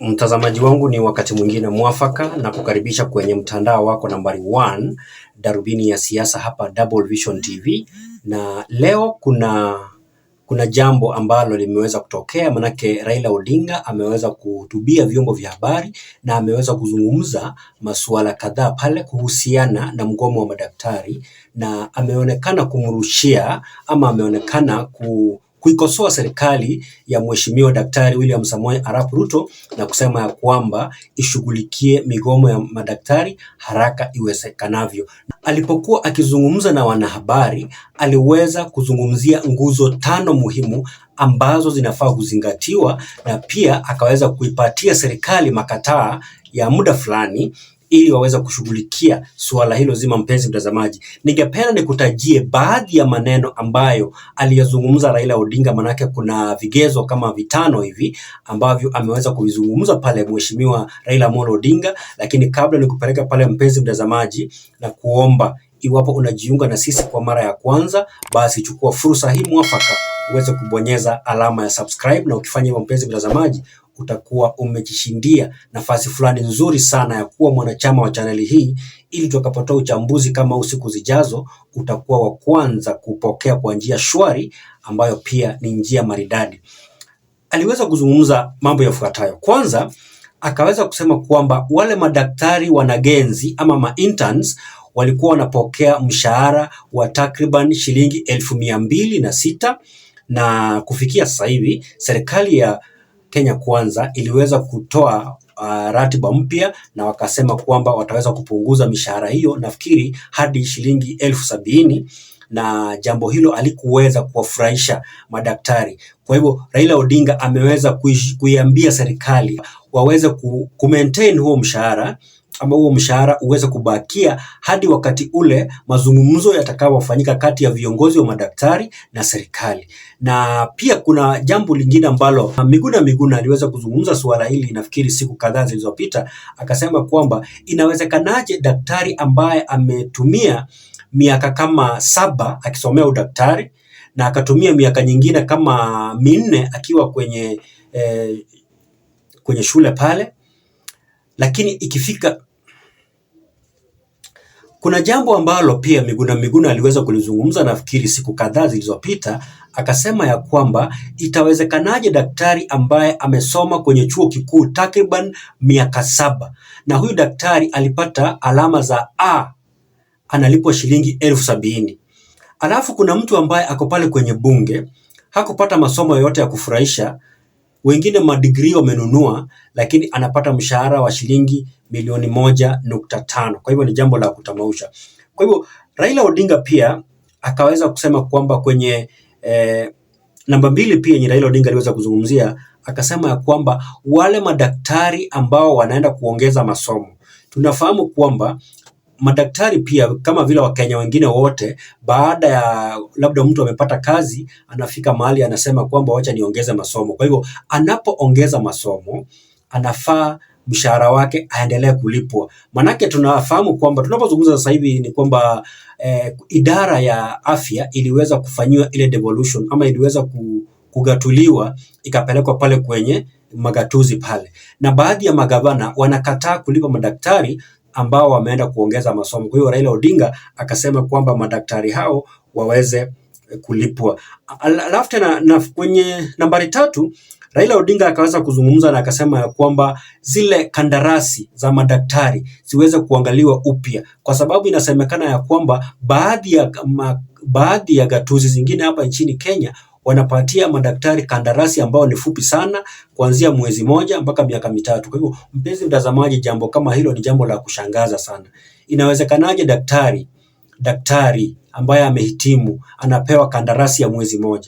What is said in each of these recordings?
Mtazamaji wangu, ni wakati mwingine mwafaka na kukaribisha kwenye mtandao wako nambari 1, darubini ya siasa hapa Double Vision TV. Na leo kuna jambo ambalo limeweza kutokea, manake Raila Odinga ameweza kuhutubia vyombo vya habari na ameweza kuzungumza masuala kadhaa pale kuhusiana na mgomo wa madaktari, na ameonekana kumrushia ama ameonekana kuikosoa serikali ya Mheshimiwa Daktari William Arap Ruto na kusema ya kwamba ishughulikie migomo ya madaktari haraka iwezekanavyo. Alipokuwa akizungumza na wanahabari, aliweza kuzungumzia nguzo 5 muhimu ambazo zinafaa kuzingatiwa, na pia akaweza kuipatia serikali makataa ya muda fulani ili waweza kushughulikia suala hilo zima. Mpenzi mtazamaji, ningependa nikutajie baadhi ya maneno ambayo aliyazungumza Raila Odinga, manake kuna vigezo kama 5 hivi ambavyo ameweza kuvizungumza pale Mheshimiwa Raila Odinga. Lakini kabla nikupeleka pale, mpenzi mtazamaji, na kuomba iwapo unajiunga na sisi kwa mara ya kwanza, basi chukua fursa hii mwafaka uweze kubonyeza alama ya subscribe, na ukifanya hivyo, mpenzi mtazamaji, utakuwa umejishindia nafasi fulani nzuri sana ya kuwa mwanachama wa chaneli hii, ili tutakapotoa uchambuzi kama usiku zijazo, utakuwa wa kwanza kupokea kwa njia shwari, ambayo pia ni njia maridadi. Aliweza kuzungumza mambo yafuatayo. Kwanza, akaweza kusema kwamba wale madaktari wanagenzi ama ma-interns walikuwa wanapokea mshahara wa takriban shilingi 206,000, na kufikia sasa hivi serikali ya Kenya Kwanza iliweza kutoa ratiba mpya, na wakasema kwamba wataweza kupunguza mishahara hiyo, nafikiri hadi shilingi 70,000, na jambo hilo alikuweza kuwafurahisha madaktari. Kwa hivyo Raila Odinga ameweza kuiambia serikali waweze ku-maintain huo mshahara, ama huo mshahara uweze kubakia hadi wakati ule mazungumzo yatakayofanyika kati ya viongozi wa madaktari na serikali. Na pia kuna jambo lingine ambalo Miguna aliweza kuzungumza suala hili, nafikiri siku kadhaa zilizopita. Akasema kwamba inawezekanaje daktari ambaye ametumia miaka kama 7 akisomea udaktari na akatumia miaka nyingine kama 4 akiwa kwenye shule pale, lakini ikifika kuna jambo ambalo pia Miguna aliweza kulizungumza, nafikiri siku kadhaa zilizopita. Akasema ya kwamba itawezekanaje daktari ambaye amesoma kwenye chuo kikuu takriban miaka 7, na huyu daktari alipata alama za A, analipwa shilingi 70,000. Alafu kuna mtu ambaye ako pale kwenye bunge, hakupata masomo yote ya kufurahisha, wengine madigrii wamenunua, lakini anapata mshahara wa shilingi milioni 1.5. Kwa hivyo ni jambo la kutamausha. Kwa hivyo Raila Odinga pia akaweza kusema kwamba kwenye namba 2 pia yenye Raila Odinga aliweza kuzungumzia, akasema ya kwamba wale madaktari ambao wanaenda kuongeza masomo, tunafahamu kwamba madaktari pia kama vile Wakenya wengine wote, baada ya labda mtu amepata kazi, anafika mahali anasema kwamba wacha niongeze masomo. Kwa hivyo anapoongeza masomo, anafaa mshahara wake aendelee kulipwa. Manake tunafahamu kwamba tunapozungumza sasa hivi ni kwamba idara ya afya iliweza kufanyiwa ile devolution, ama iliweza kugatuliwa ikapelekwa pale kwenye magatuzi pale, na baadhi ya magavana wanakataa kulipa madaktari ambao wameenda kuongeza masomo. Kwa hiyo Raila Odinga akasema kwamba madaktari hao waweze kulipwa. Alafu tena na kwenye nambari 3, Raila Odinga akaweza kuzungumza na akasema ya kwamba zile kandarasi za madaktari ziweze kuangaliwa upya, kwa sababu inasemekana ya kwamba baadhi ya gatuzi zingine hapa nchini Kenya wanapatia madaktari kandarasi ambao ni fupi sana, kuanzia mwezi 1 mpaka miaka 3. Kwa hivyo mpenzi mtazamaji, jambo kama hilo ni jambo la kushangaza sana. Inawezekanaje daktari ambaye amehitimu anapewa kandarasi ya mwezi 1?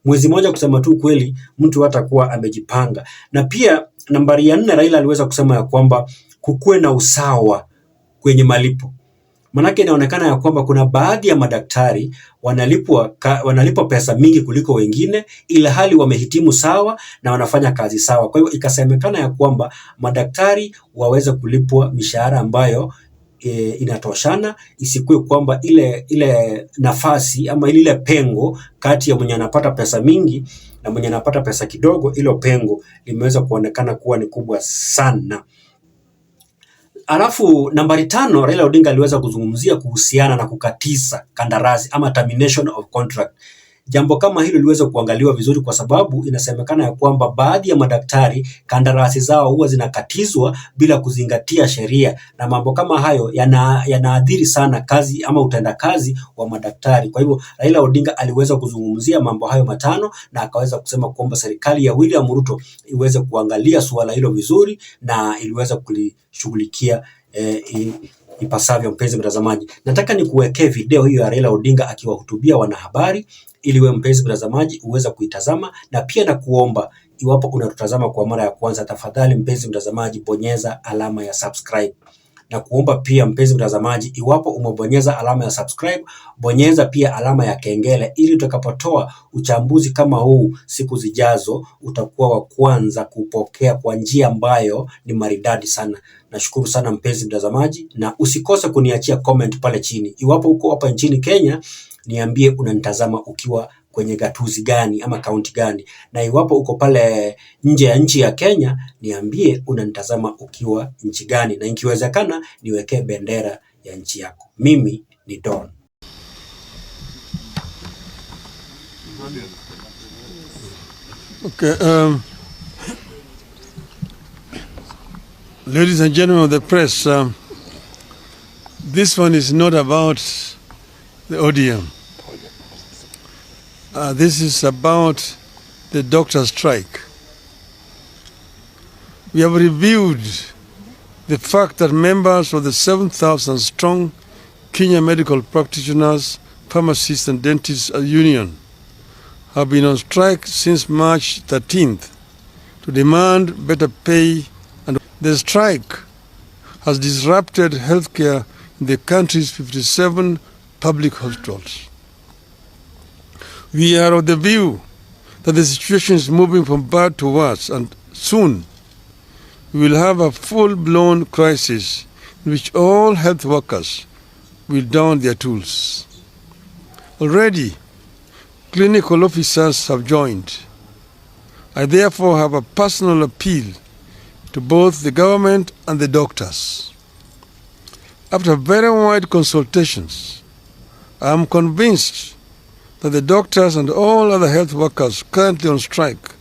Mwezi 1, kusema tu kweli, mtu hatakuwa amejipanga. Na pia nambari ya 4, Raila aliweza kusema ya kwamba kukuwe na usawa kwenye malipo. Manake inaonekana ya kwamba kuna baadhi ya madaktari wanalipwa pesa mingi kuliko wengine, ila hali wamehitimu sawa na wanafanya kazi sawa. Kwa hivyo ikasemekana ya kwamba madaktari waweze kulipwa mishahara ambayo inatoshana, isikuwe kwamba ile nafasi ama ile pengo kati ya mwenye anapata pesa mingi na mwenye anapata pesa kidogo, ilo pengo limeweza kuonekana kuwa ni kubwa sana. Alafu nambari 5, Raila Odinga aliweza kuzungumzia kuhusiana na kukatiza kandarasi ama termination of contract. Jambo kama hilo liweza kuangaliwa vizuri, kwa sababu inasemekana ya kwamba baadhi ya madaktari kandarasi zao huwa zinakatizwa bila kuzingatia sheria, na mambo kama hayo yanaadhiri sana kazi ama utendakazi wa madaktari. Kwa hivyo Raila Odinga aliweza kuzungumzia mambo hayo matano, na akaweza kusema kwamba serikali ya William Ruto iweze kuangalia suala hilo vizuri na iliweza kulishughulikia ipasavyo. Mpenzi mtazamaji, nataka nikuwekee video hiyo ya Raila Odinga akiwahutubia wanahabari, ili wewe mpenzi mtazamaji uweza kuitazama, na pia na kuomba iwapo unatutazama kwa mara ya kwanza, tafadhali mpenzi mtazamaji bonyeza alama ya subscribe, na kuomba pia mpenzi mtazamaji, iwapo umebonyeza alama ya subscribe, bonyeza pia alama ya kengele, ili utakapotoa uchambuzi kama huu siku zijazo utakuwa wa kwanza kupokea kwa njia ambayo ni maridadi sana. Nashukuru sana mpenzi mtazamaji, na usikose kuniachia comment pale chini. Iwapo uko hapa nchini Kenya, niambie unanitazama ukiwa kwenye gatuzi gani ama kaunti gani, na iwapo uko pale nje ya nchi ya Kenya, niambie unanitazama ukiwa nchi gani, na ikiwezekana niwekee bendera ya nchi yako. Mimi ni Don. Okay, ladies and gentlemen of the press, this one is not about the ODM. This is about the doctor strike. We have reviewed the fact that members of the 7,000 strong Kenya Medical Practitioners, Pharmacists and Dentists Union have been on strike since March 13th to demand better pay, and the strike has disrupted healthcare in the country's 57 public hospitals. We are of the view that the situation is moving from bad to worse, and soon we will have a full-blown crisis in which all health workers will don their tools. Already, clinical officers have joined. I therefore have a personal appeal to both the government and the doctors. After very wide consultations, I am convinced that the doctors and all other health workers currently on strike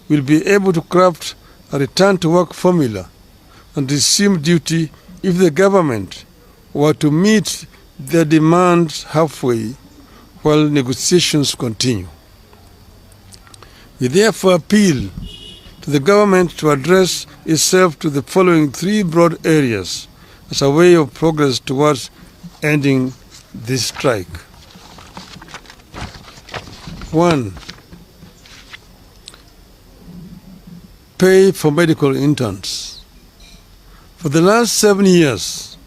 will be able to craft a return-to-work formula and resume duty if the government were to meet their demands halfway while negotiations continue. We therefore appeal to the government to address itself to the following 3 broad areas as a way of progress towards ending this strike. 1. Pay for medical interns. For the last 7 years,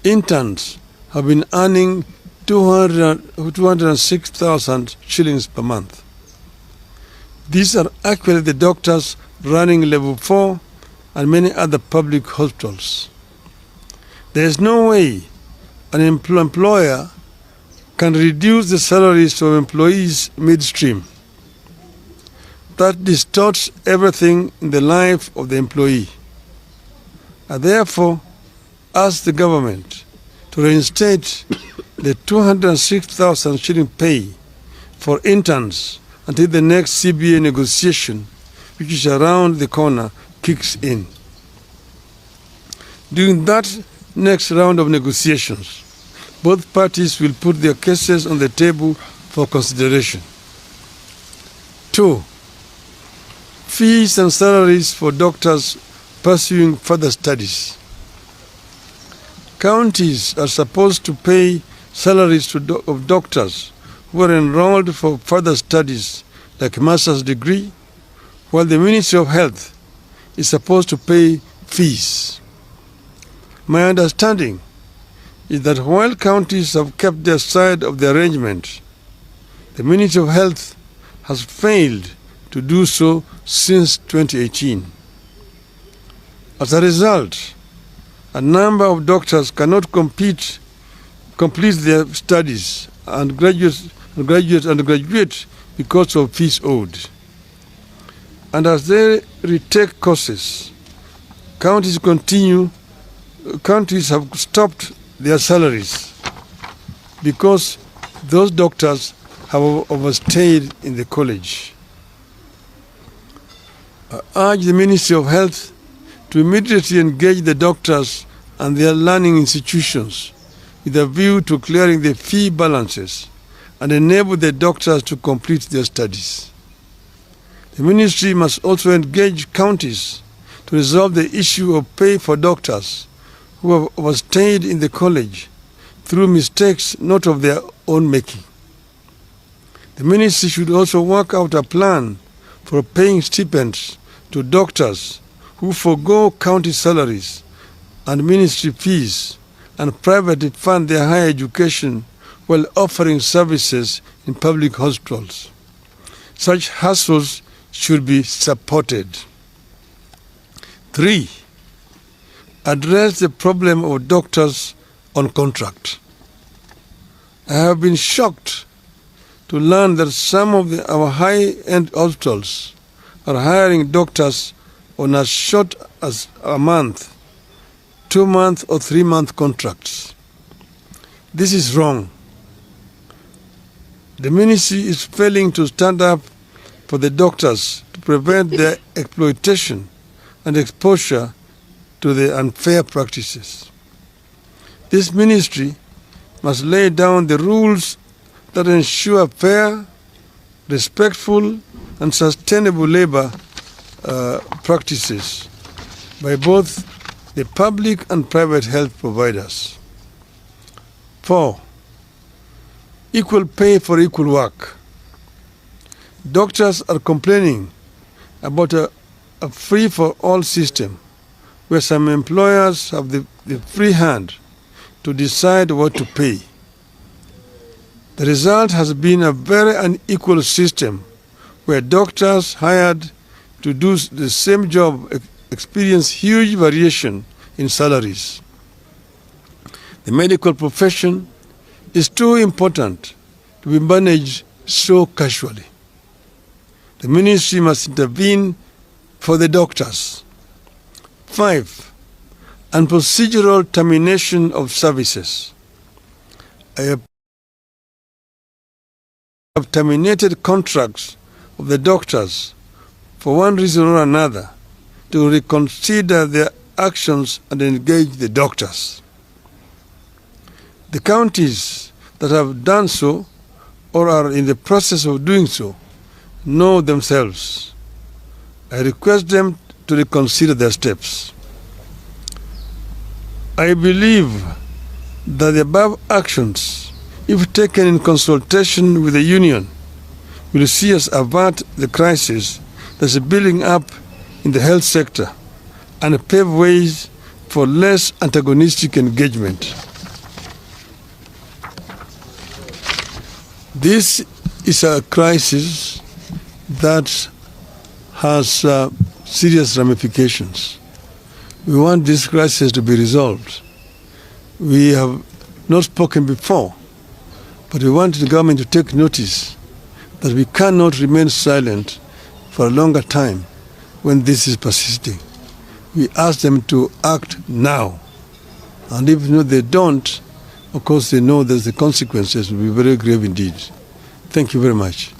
interns have been earning 206,000 shillings per month. These are actually the doctors running level 4 and many other public hospitals. There is no way an employer can reduce the salaries of employees midstream. That distorts everything in the life of the employee. I therefore ask the government to reinstate the 206,000 shilling pay for interns until the next CBA negotiation, which is around the corner, kicks in. During that next round of negotiations, both parties will put their cases on the table for consideration. 2. Fees and salaries for doctors pursuing further studies. Counties are supposed to pay salaries of doctors who are enrolled for further studies like master's degree, while the Ministry of Health is supposed to pay fees. My understanding is that while counties have kept their side of the arrangement, the Ministry of Health has failed to do so since 2018. As a result, a number of doctors cannot complete their studies and graduate because of fees owed. And as they retake courses, counties have stopped their salaries because those doctors have overstayed in the college. I urge the Ministry of Health to immediately engage the doctors and their learning institutions with a view to clearing the fee balances and enable the doctors to complete their studies. The ministry must also engage counties to resolve the issue of pay for doctors who have overstayed in the college through mistakes not of their own making. The ministry should also work out a plan for paying stipends to doctors who forego county salaries and ministry fees and privately fund their higher education while offering services in public hospitals. Such hustles should be supported. 3. Address the problem of doctors on contract. I have been shocked to learn that some of our high-end hospitals are hiring doctors on as short as a month, 2-month or 3-month contracts. This is wrong. The ministry is failing to stand up for the doctors to prevent their exploitation and exposure to the unfair practices. This ministry must lay down the rules that ensure fair, respectful, and sustainable labor practices by both the public and private health providers. 4. Equal pay for equal work. Doctors are complaining about a free-for-all system where some employers have the free hand to decide what to pay. The result has been a very unequal system where doctors hired to do the same job experience huge variation in salaries. The medical profession is too important to be managed so casually. The ministry must intervene for the doctors. 5. And procedural termination of services. I have terminated contracts of the doctors for one reason or another to reconsider their actions and engage the doctors. The counties that have done so or are in the process of doing so know themselves. I request them to reconsider their steps. I believe that the above actions, if taken in consultation with the union, will see us avert the crisis that is building up in the health sector and pave ways for less antagonistic engagement. This is a crisis that has serious ramifications. We want this crisis to be resolved. We have not spoken before, but we want the government to take notice that we cannot remain silent for a longer time when this is persisting. We ask them to act now. And if they don't, of course they know that the consequences will be very grave indeed. Thank you very much.